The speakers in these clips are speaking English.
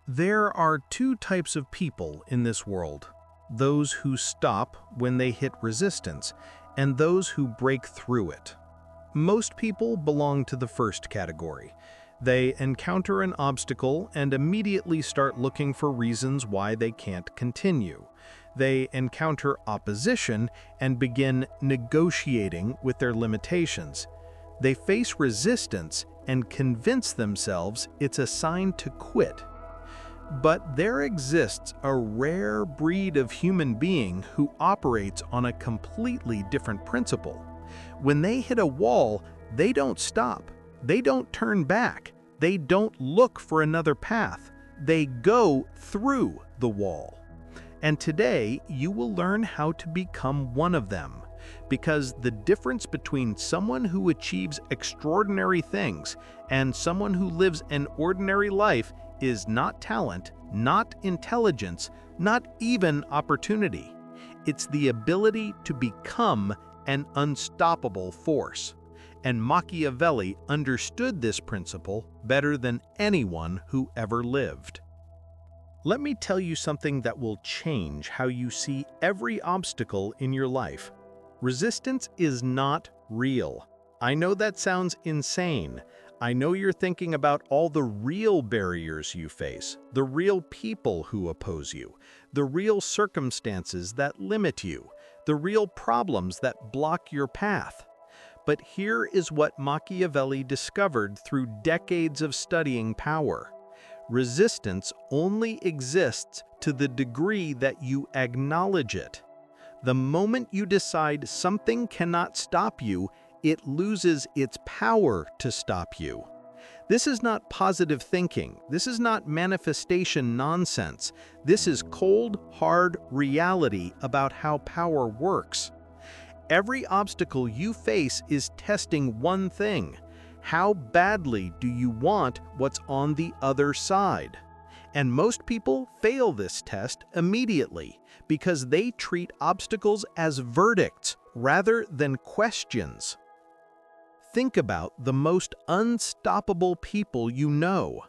There are two types of people in this world: those who stop when they hit resistance, and those who break through it. Most people belong to the first category. They encounter an obstacle and immediately start looking for reasons why they can't continue. They encounter opposition and begin negotiating with their limitations. They face resistance and convince themselves it's a sign to quit. But there exists a rare breed of human being who operates on a completely different principle. When they hit a wall, they don't stop. They don't turn back. They don't look for another path. They go through the wall. And today, you will learn how to become one of them. Because the difference between someone who achieves extraordinary things and someone who lives an ordinary life is not talent, not intelligence, not even opportunity. It's the ability to become an unstoppable force. And Machiavelli understood this principle better than anyone who ever lived. Let me tell you something that will change how you see every obstacle in your life. Resistance is not real. I know that sounds insane. I know you're thinking about all the real barriers you face, the real people who oppose you, the real circumstances that limit you, the real problems that block your path. But here is what Machiavelli discovered through decades of studying power. Resistance only exists to the degree that you acknowledge it. The moment you decide something cannot stop you, it loses its power to stop you. This is not positive thinking. This is not manifestation nonsense. This is cold, hard reality about how power works. Every obstacle you face is testing one thing: how badly do you want what's on the other side? And most people fail this test immediately because they treat obstacles as verdicts rather than questions. Think about the most unstoppable people you know,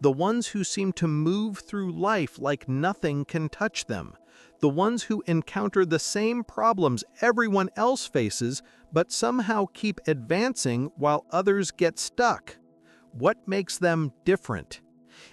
the ones who seem to move through life like nothing can touch them, the ones who encounter the same problems everyone else faces but somehow keep advancing while others get stuck. What makes them different?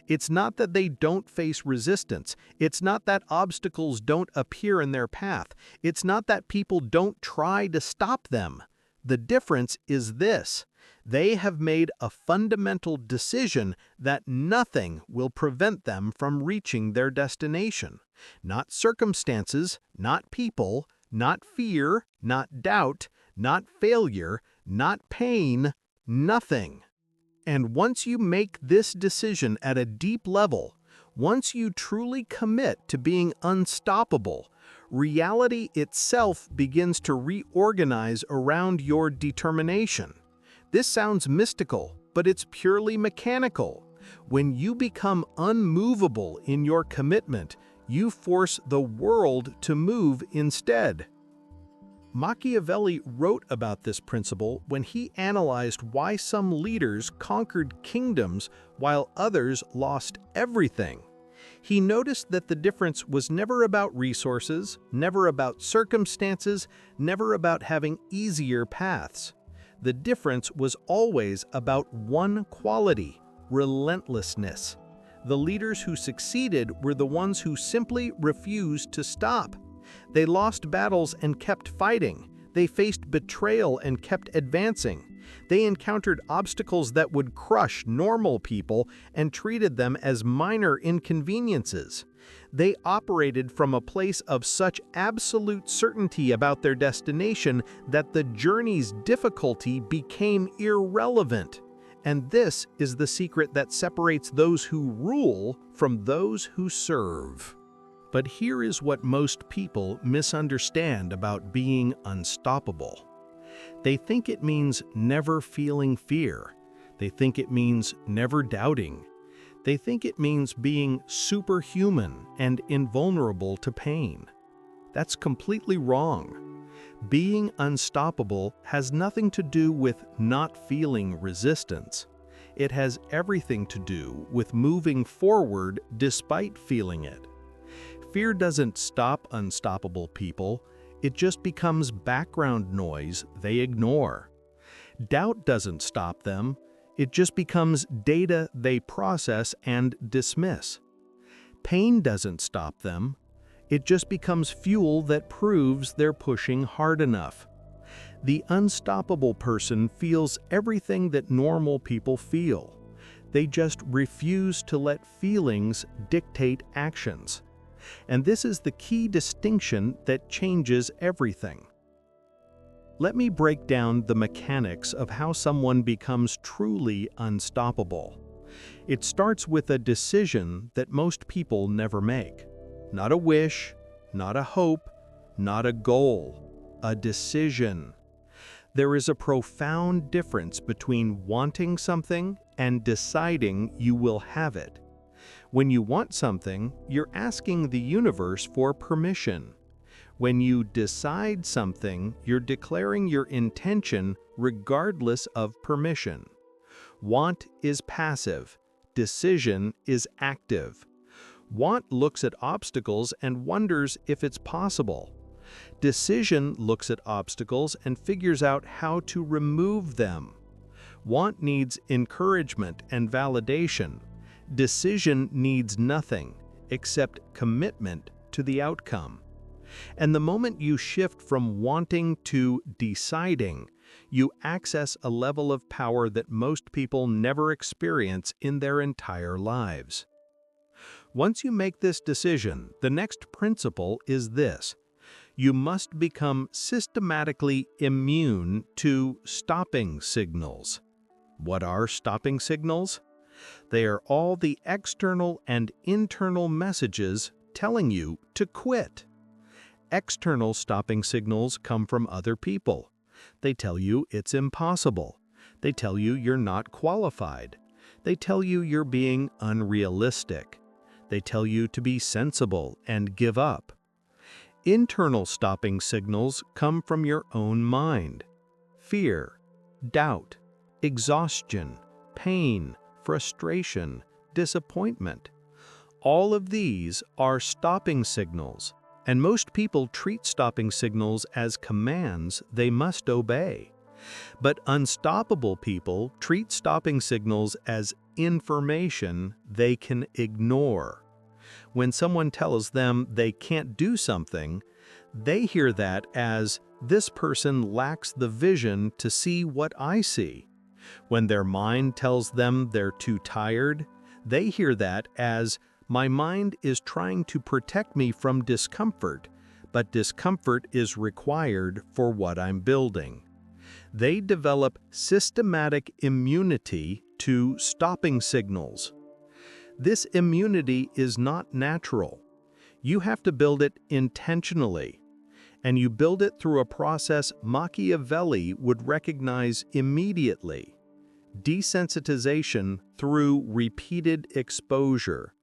It's not that they don't face resistance. It's not that obstacles don't appear in their path. It's not that people don't try to stop them. The difference is this: they have made a fundamental decision that nothing will prevent them from reaching their destination. Not circumstances, not people, not fear, not doubt, not failure, not pain, nothing. And once you make this decision at a deep level, once you truly commit to being unstoppable, reality itself begins to reorganize around your determination. This sounds mystical, but it's purely mechanical. When you become unmovable in your commitment, you force the world to move instead. Machiavelli wrote about this principle when he analyzed why some leaders conquered kingdoms while others lost everything. He noticed that the difference was never about resources, never about circumstances, never about having easier paths. The difference was always about one quality: relentlessness. The leaders who succeeded were the ones who simply refused to stop. They lost battles and kept fighting. They faced betrayal and kept advancing. They encountered obstacles that would crush normal people and treated them as minor inconveniences. They operated from a place of such absolute certainty about their destination that the journey's difficulty became irrelevant. And this is the secret that separates those who rule from those who serve. But here is what most people misunderstand about being unstoppable. They think it means never feeling fear. They think it means never doubting. They think it means being superhuman and invulnerable to pain. That's completely wrong. Being unstoppable has nothing to do with not feeling resistance. It has everything to do with moving forward despite feeling it. Fear doesn't stop unstoppable people, it just becomes background noise they ignore. Doubt doesn't stop them, it just becomes data they process and dismiss. Pain doesn't stop them, it just becomes fuel that proves they're pushing hard enough. The unstoppable person feels everything that normal people feel. They just refuse to let feelings dictate actions. And this is the key distinction that changes everything. Let me break down the mechanics of how someone becomes truly unstoppable. It starts with a decision that most people never make. Not a wish, not a hope, not a goal, a decision. There is a profound difference between wanting something and deciding you will have it. When you want something, you're asking the universe for permission. When you decide something, you're declaring your intention regardless of permission. Want is passive, decision is active. Want looks at obstacles and wonders if it's possible. Decision looks at obstacles and figures out how to remove them. Want needs encouragement and validation. Decision needs nothing except commitment to the outcome. And the moment you shift from wanting to deciding, you access a level of power that most people never experience in their entire lives. Once you make this decision, the next principle is this: you must become systematically immune to stopping signals. What are stopping signals? They are all the external and internal messages telling you to quit. External stopping signals come from other people. They tell you it's impossible. They tell you you're not qualified. They tell you you're being unrealistic. They tell you to be sensible and give up. Internal stopping signals come from your own mind. Fear, doubt, exhaustion, pain, frustration, disappointment. All of these are stopping signals, and most people treat stopping signals as commands they must obey. But unstoppable people treat stopping signals as information they can ignore. When someone tells them they can't do something, they hear that as, "This person lacks the vision to see what I see." When their mind tells them they're too tired, they hear that as, "My mind is trying to protect me from discomfort, but discomfort is required for what I'm building." They develop systematic immunity to stopping signals. This immunity is not natural. You have to build it intentionally, and you build it through a process Machiavelli would recognize immediately: desensitization through repeated exposure.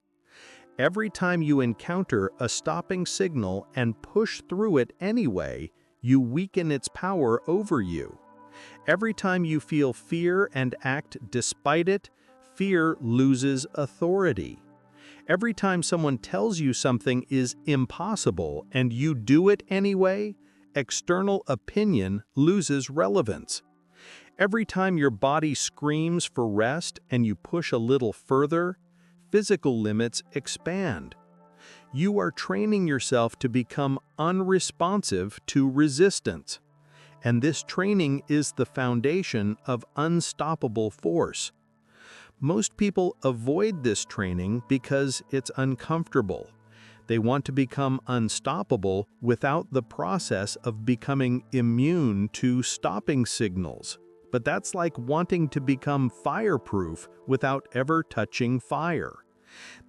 Every time you encounter a stopping signal and push through it anyway, you weaken its power over you. Every time you feel fear and act despite it, fear loses authority. Every time someone tells you something is impossible and you do it anyway, external opinion loses relevance. Every time your body screams for rest and you push a little further, physical limits expand. You are training yourself to become unresponsive to resistance. And this training is the foundation of unstoppable force. Most people avoid this training because it's uncomfortable. They want to become unstoppable without the process of becoming immune to stopping signals. But that's like wanting to become fireproof without ever touching fire.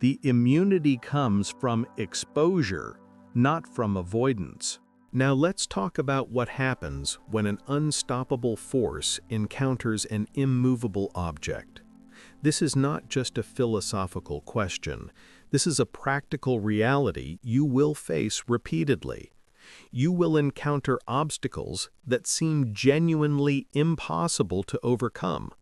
The immunity comes from exposure, not from avoidance. Now let's talk about what happens when an unstoppable force encounters an immovable object. This is not just a philosophical question. This is a practical reality you will face repeatedly. You will encounter obstacles that seem genuinely impossible to overcome.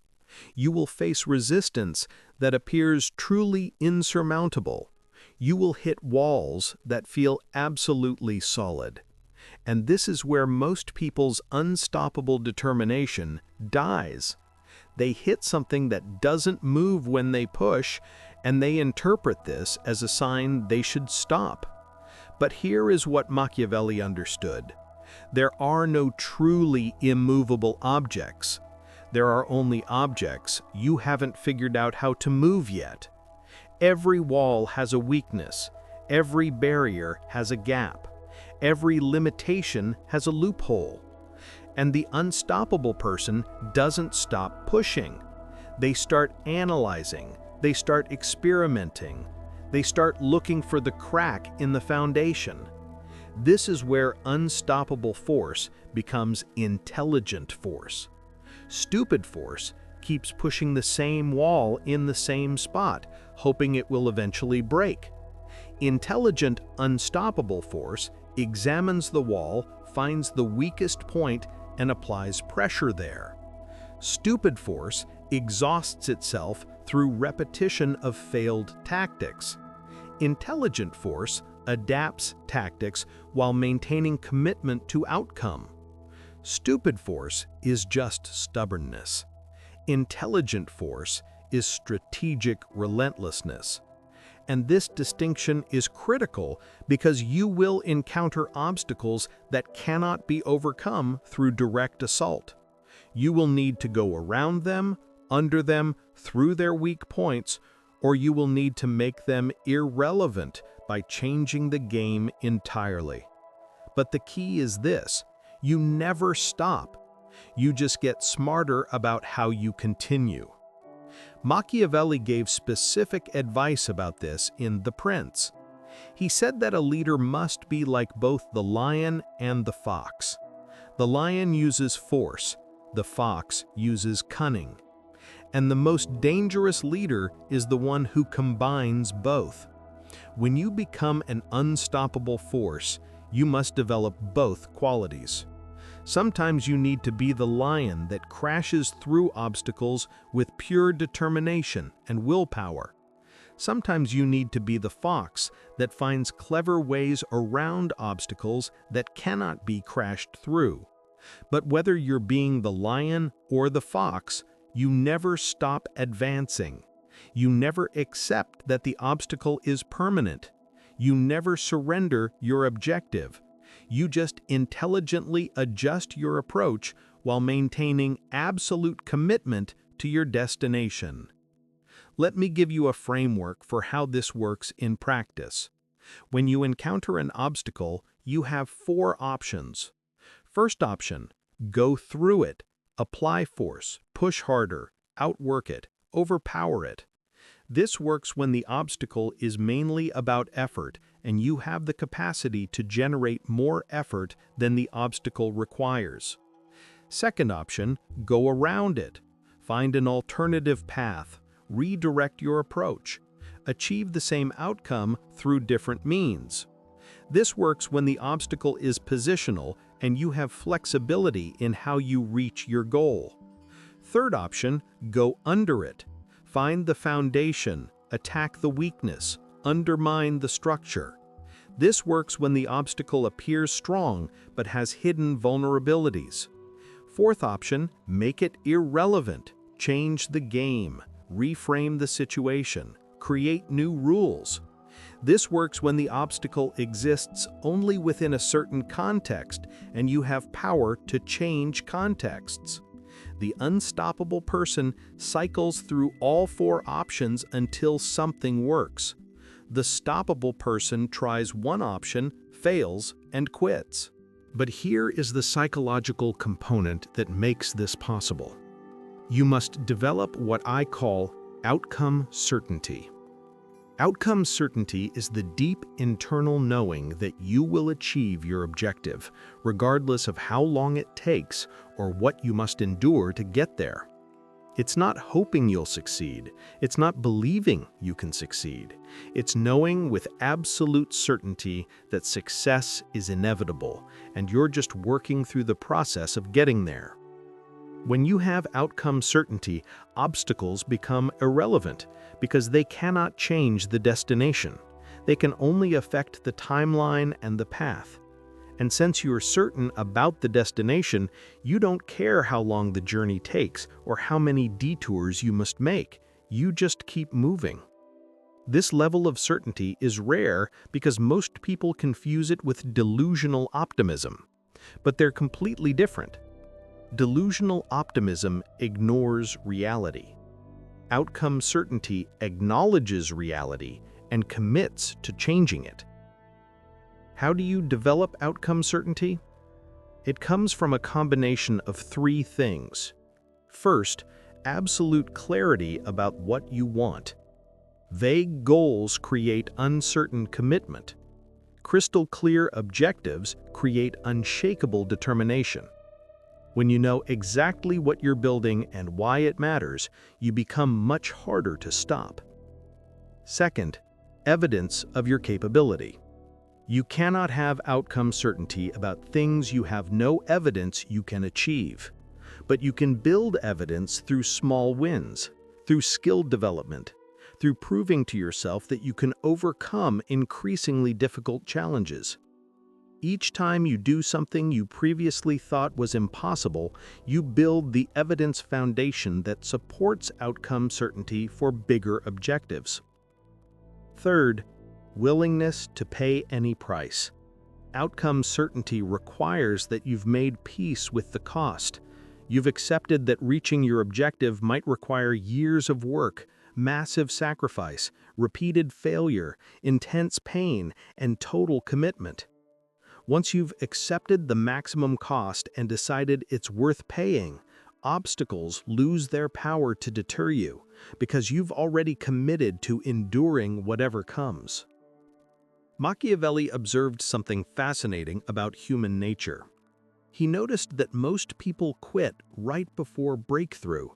You will face resistance that appears truly insurmountable. You will hit walls that feel absolutely solid. And this is where most people's unstoppable determination dies. They hit something that doesn't move when they push, and they interpret this as a sign they should stop. But here is what Machiavelli understood. There are no truly immovable objects. There are only objects you haven't figured out how to move yet. Every wall has a weakness. Every barrier has a gap. Every limitation has a loophole. And the unstoppable person doesn't stop pushing. They start analyzing. They start experimenting. They start looking for the crack in the foundation. This is where unstoppable force becomes intelligent force. Stupid force keeps pushing the same wall in the same spot, hoping it will eventually break. Intelligent, unstoppable force examines the wall, finds the weakest point, and applies pressure there. Stupid force exhausts itself through repetition of failed tactics. Intelligent force adapts tactics while maintaining commitment to outcome. Stupid force is just stubbornness. Intelligent force is strategic relentlessness. And this distinction is critical because you will encounter obstacles that cannot be overcome through direct assault. You will need to go around them, under them, through their weak points, or you will need to make them irrelevant by changing the game entirely. But the key is this: you never stop. You just get smarter about how you continue. Machiavelli gave specific advice about this in The Prince. He said that a leader must be like both the lion and the fox. The lion uses force, the fox uses cunning. And the most dangerous leader is the one who combines both. When you become an unstoppable force, you must develop both qualities. Sometimes you need to be the lion that crashes through obstacles with pure determination and willpower. Sometimes you need to be the fox that finds clever ways around obstacles that cannot be crashed through. But whether you're being the lion or the fox, you never stop advancing. You never accept that the obstacle is permanent. You never surrender your objective. You just intelligently adjust your approach while maintaining absolute commitment to your destination. Let me give you a framework for how this works in practice. When you encounter an obstacle, you have 4 options. First option: go through it, apply force, push harder, outwork it, overpower it. This works when the obstacle is mainly about effort and you have the capacity to generate more effort than the obstacle requires. Second option: go around it. Find an alternative path, redirect your approach, achieve the same outcome through different means. This works when the obstacle is positional and you have flexibility in how you reach your goal. Third option: go under it. Find the foundation, attack the weakness, undermine the structure. This works when the obstacle appears strong but has hidden vulnerabilities. Fourth option: make it irrelevant. Change the game, reframe the situation, create new rules. This works when the obstacle exists only within a certain context and you have power to change contexts. The unstoppable person cycles through all 4 options until something works. The stoppable person tries one option, fails, and quits. But here is the psychological component that makes this possible. You must develop what I call outcome certainty. Outcome certainty is the deep internal knowing that you will achieve your objective, regardless of how long it takes or what you must endure to get there. It's not hoping you'll succeed. It's not believing you can succeed. It's knowing with absolute certainty that success is inevitable, and you're just working through the process of getting there. When you have outcome certainty, obstacles become irrelevant because they cannot change the destination. They can only affect the timeline and the path. And since you're certain about the destination, you don't care how long the journey takes or how many detours you must make. You just keep moving. This level of certainty is rare because most people confuse it with delusional optimism. But they're completely different. Delusional optimism ignores reality. Outcome certainty acknowledges reality and commits to changing it. How do you develop outcome certainty? It comes from a combination of three things. First, absolute clarity about what you want. Vague goals create uncertain commitment. Crystal clear objectives create unshakable determination. When you know exactly what you're building and why it matters, you become much harder to stop. Second, evidence of your capability. You cannot have outcome certainty about things you have no evidence you can achieve. But you can build evidence through small wins, through skill development, through proving to yourself that you can overcome increasingly difficult challenges. Each time you do something you previously thought was impossible, you build the evidence foundation that supports outcome certainty for bigger objectives. Third, willingness to pay any price. Outcome certainty requires that you've made peace with the cost. You've accepted that reaching your objective might require years of work, massive sacrifice, repeated failure, intense pain, and total commitment. Once you've accepted the maximum cost and decided it's worth paying, obstacles lose their power to deter you because you've already committed to enduring whatever comes. Machiavelli observed something fascinating about human nature. He noticed that most people quit right before breakthrough.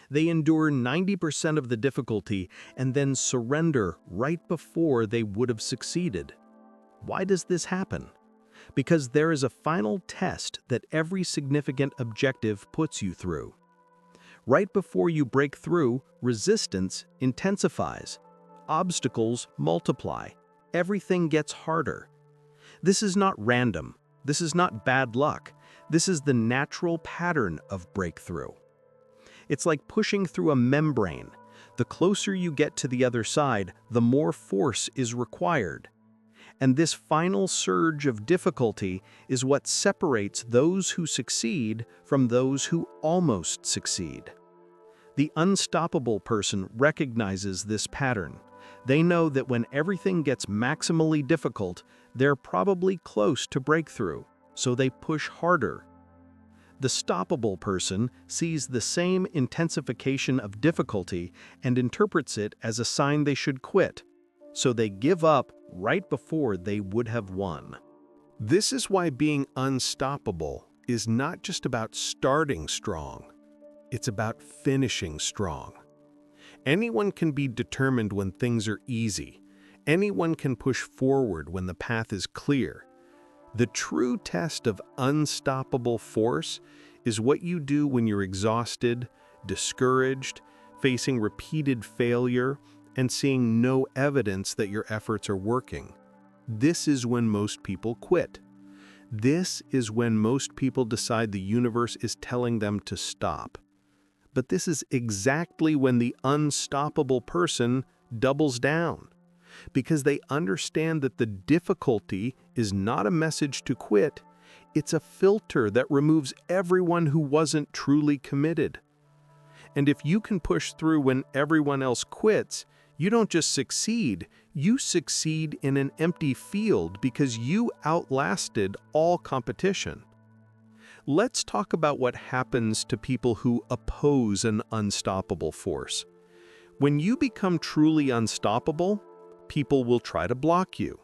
They endure 90% of the difficulty and then surrender right before they would have succeeded. Why does this happen? Because there is a final test that every significant objective puts you through. Right before you break through, resistance intensifies. Obstacles multiply. Everything gets harder. This is not random. This is not bad luck. This is the natural pattern of breakthrough. It's like pushing through a membrane. The closer you get to the other side, the more force is required. And this final surge of difficulty is what separates those who succeed from those who almost succeed. The unstoppable person recognizes this pattern. They know that when everything gets maximally difficult, they're probably close to breakthrough, so they push harder. The stoppable person sees the same intensification of difficulty and interprets it as a sign they should quit, so they give up right before they would have won. This is why being unstoppable is not just about starting strong, it's about finishing strong. Anyone can be determined when things are easy. Anyone can push forward when the path is clear. The true test of unstoppable force is what you do when you're exhausted, discouraged, facing repeated failure, and seeing no evidence that your efforts are working. This is when most people quit. This is when most people decide the universe is telling them to stop. But this is exactly when the unstoppable person doubles down, because they understand that the difficulty is not a message to quit, it's a filter that removes everyone who wasn't truly committed. And if you can push through when everyone else quits, you don't just succeed, you succeed in an empty field because you outlasted all competition. Let's talk about what happens to people who oppose an unstoppable force. When you become truly unstoppable, people will try to block you.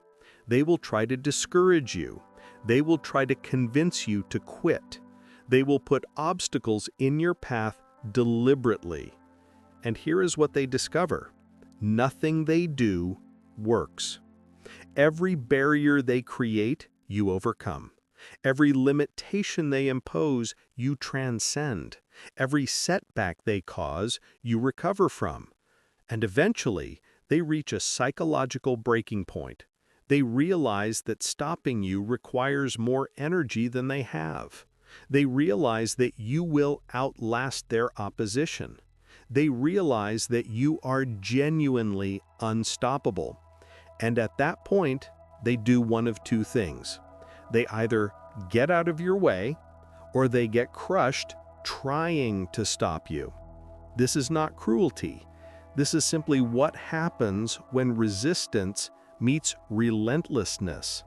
They will try to discourage you. They will try to convince you to quit. They will put obstacles in your path deliberately. And here is what they discover. Nothing they do works. Every barrier they create, you overcome. Every limitation they impose, you transcend. Every setback they cause, you recover from. And eventually, they reach a psychological breaking point. They realize that stopping you requires more energy than they have. They realize that you will outlast their opposition. They realize that you are genuinely unstoppable. And at that point, they do one of two things. They either get out of your way, or they get crushed trying to stop you. This is not cruelty. This is simply what happens when resistance meets relentlessness.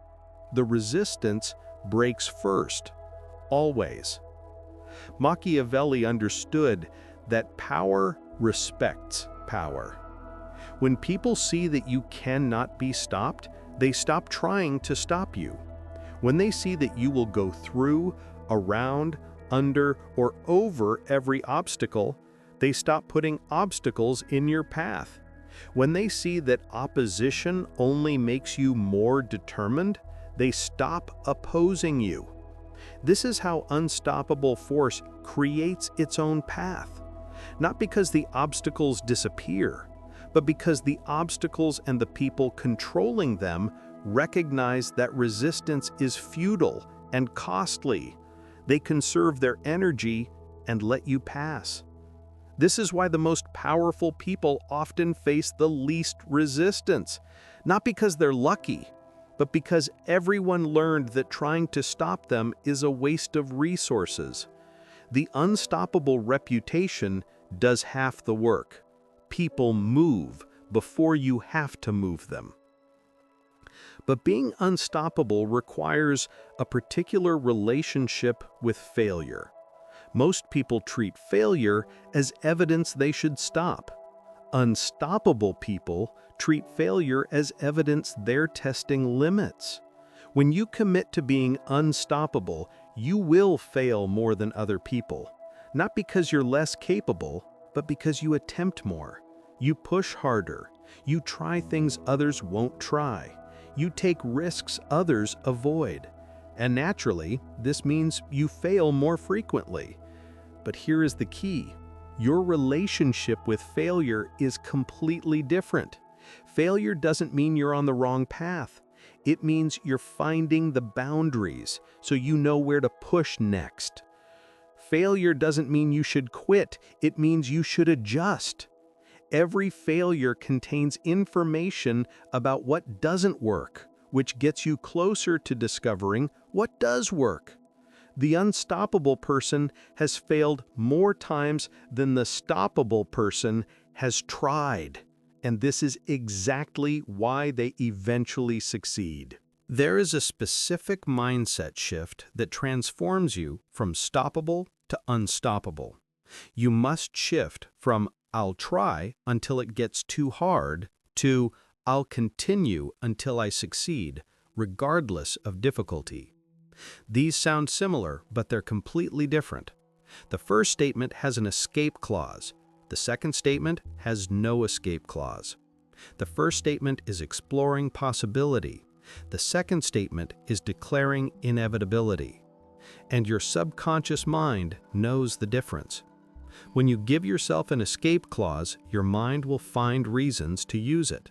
The resistance breaks first, always. Machiavelli understood that power respects power. When people see that you cannot be stopped, they stop trying to stop you. When they see that you will go through, around, under, or over every obstacle, they stop putting obstacles in your path. When they see that opposition only makes you more determined, they stop opposing you. This is how unstoppable force creates its own path. Not because the obstacles disappear, but because the obstacles and the people controlling them recognize that resistance is futile and costly. They conserve their energy and let you pass. This is why the most powerful people often face the least resistance, not because they're lucky, but because everyone learned that trying to stop them is a waste of resources. The unstoppable reputation does half the work. People move before you have to move them. But being unstoppable requires a particular relationship with failure. Most people treat failure as evidence they should stop. Unstoppable people treat failure as evidence they're testing limits. When you commit to being unstoppable, you will fail more than other people. Not because you're less capable, but because you attempt more. You push harder. You try things others won't try. You take risks others avoid. And naturally, this means you fail more frequently. But here is the key. Your relationship with failure is completely different. Failure doesn't mean you're on the wrong path. It means you're finding the boundaries so you know where to push next. Failure doesn't mean you should quit. It means you should adjust. Every failure contains information about what doesn't work, which gets you closer to discovering what does work. The unstoppable person has failed more times than the stoppable person has tried, and this is exactly why they eventually succeed. There is a specific mindset shift that transforms you from stoppable to unstoppable. You must shift from "I'll try until it gets too hard" to "I'll continue until I succeed, regardless of difficulty." These sound similar, but they're completely different. The first statement has an escape clause. The second statement has no escape clause. The first statement is exploring possibility. The second statement is declaring inevitability. And your subconscious mind knows the difference. When you give yourself an escape clause, your mind will find reasons to use it.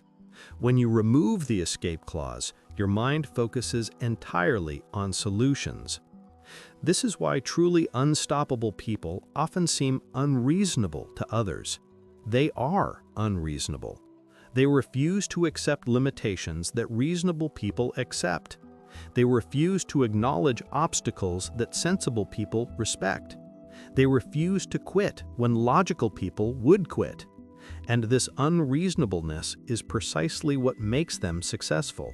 When you remove the escape clause, your mind focuses entirely on solutions. This is why truly unstoppable people often seem unreasonable to others. They are unreasonable. They refuse to accept limitations that reasonable people accept. They refuse to acknowledge obstacles that sensible people respect. They refuse to quit when logical people would quit. And this unreasonableness is precisely what makes them successful.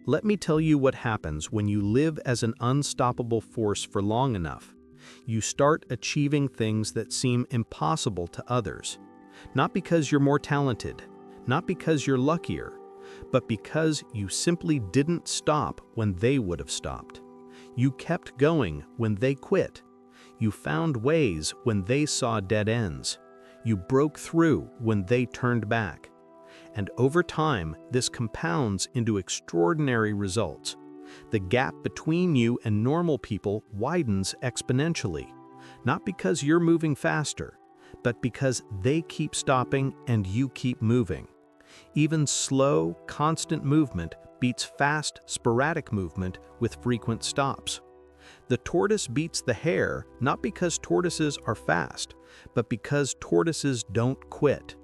Let me tell you what happens when you live as an unstoppable force for long enough. You start achieving things that seem impossible to others. Not because you're more talented, not because you're luckier, but because you simply didn't stop when they would have stopped. You kept going when they quit. You found ways when they saw dead ends. You broke through when they turned back. And over time, this compounds into extraordinary results. The gap between you and normal people widens exponentially, not because you're moving faster, but because they keep stopping and you keep moving. Even slow, constant movement beats fast, sporadic movement with frequent stops. The tortoise beats the hare not because tortoises are fast, but because tortoises don't quit.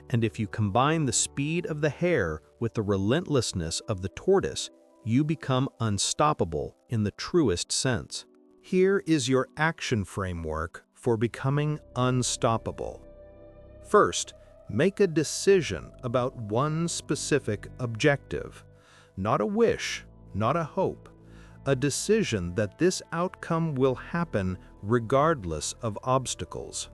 And if you combine the speed of the hare with the relentlessness of the tortoise, you become unstoppable in the truest sense. Here is your action framework for becoming unstoppable. First, make a decision about one specific objective. Not a wish, not a hope. A decision that this outcome will happen regardless of obstacles.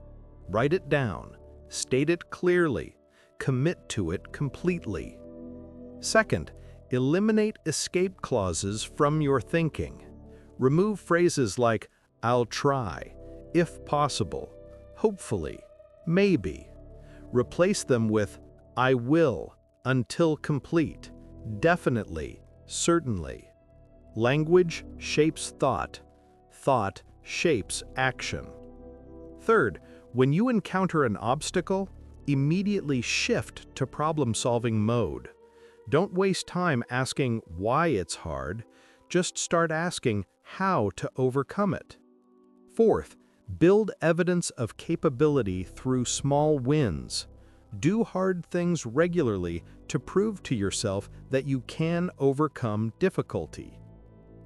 Write it down, state it clearly, commit to it completely. Second, eliminate escape clauses from your thinking. Remove phrases like, "I'll try," "if possible," "hopefully," "maybe." Replace them with, "I will," "until complete," "definitely," "certainly." Language shapes thought. Thought shapes action. Third, when you encounter an obstacle, immediately shift to problem-solving mode. Don't waste time asking why it's hard. Just start asking how to overcome it. Fourth, build evidence of capability through small wins. Do hard things regularly to prove to yourself that you can overcome difficulty.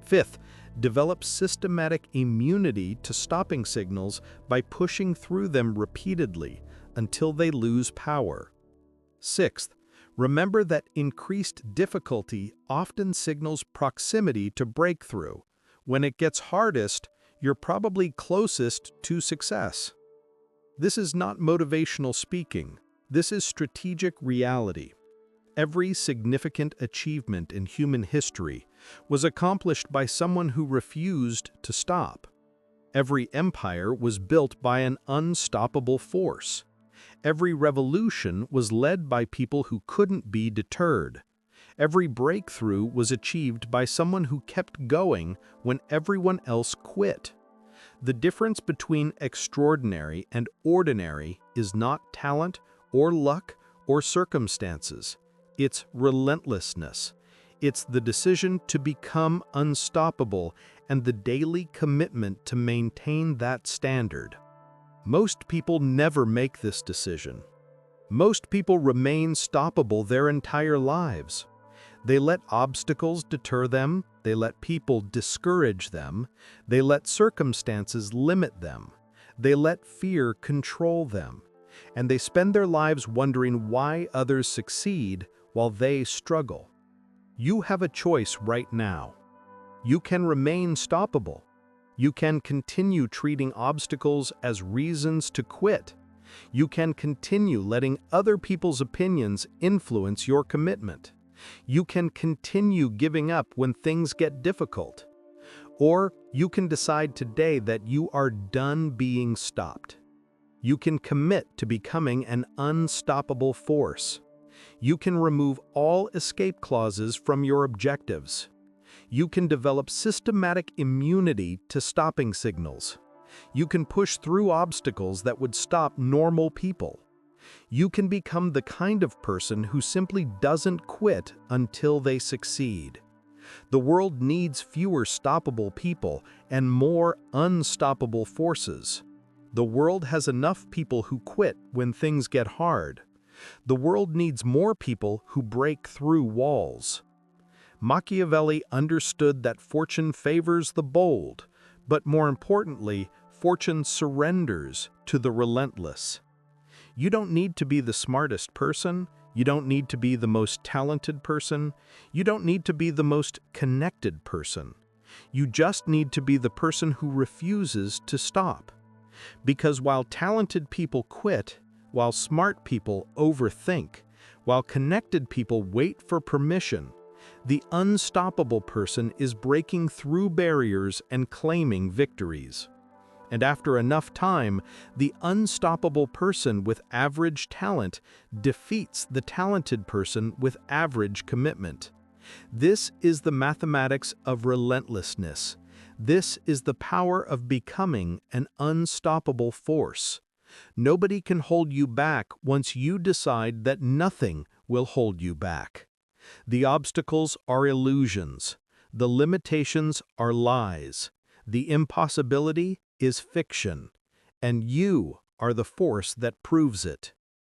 Fifth, develop systematic immunity to stopping signals by pushing through them repeatedly until they lose power. Sixth, remember that increased difficulty often signals proximity to breakthrough. When it gets hardest, you're probably closest to success. This is not motivational speaking. This is strategic reality. Every significant achievement in human history was accomplished by someone who refused to stop. Every empire was built by an unstoppable force. Every revolution was led by people who couldn't be deterred. Every breakthrough was achieved by someone who kept going when everyone else quit. The difference between extraordinary and ordinary is not talent or luck or circumstances. It's relentlessness. It's the decision to become unstoppable and the daily commitment to maintain that standard. Most people never make this decision. Most people remain stoppable their entire lives. They let obstacles deter them, they let people discourage them, they let circumstances limit them, they let fear control them, and they spend their lives wondering why others succeed while they struggle. You have a choice right now. You can remain stoppable. You can continue treating obstacles as reasons to quit. You can continue letting other people's opinions influence your commitment. You can continue giving up when things get difficult. Or you can decide today that you are done being stopped. You can commit to becoming an unstoppable force. You can remove all escape clauses from your objectives. You can develop systematic immunity to stopping signals. You can push through obstacles that would stop normal people. You can become the kind of person who simply doesn't quit until they succeed. The world needs fewer stoppable people and more unstoppable forces. The world has enough people who quit when things get hard. The world needs more people who break through walls. Machiavelli understood that fortune favors the bold, but more importantly, fortune surrenders to the relentless. You don't need to be the smartest person. You don't need to be the most talented person. You don't need to be the most connected person. You just need to be the person who refuses to stop. Because while talented people quit, while smart people overthink, while connected people wait for permission, the unstoppable person is breaking through barriers and claiming victories. And after enough time, the unstoppable person with average talent defeats the talented person with average commitment. This is the mathematics of relentlessness. This is the power of becoming an unstoppable force. Nobody can hold you back once you decide that nothing will hold you back. The obstacles are illusions. The limitations are lies. The impossibility is fiction. And you are the force that proves it.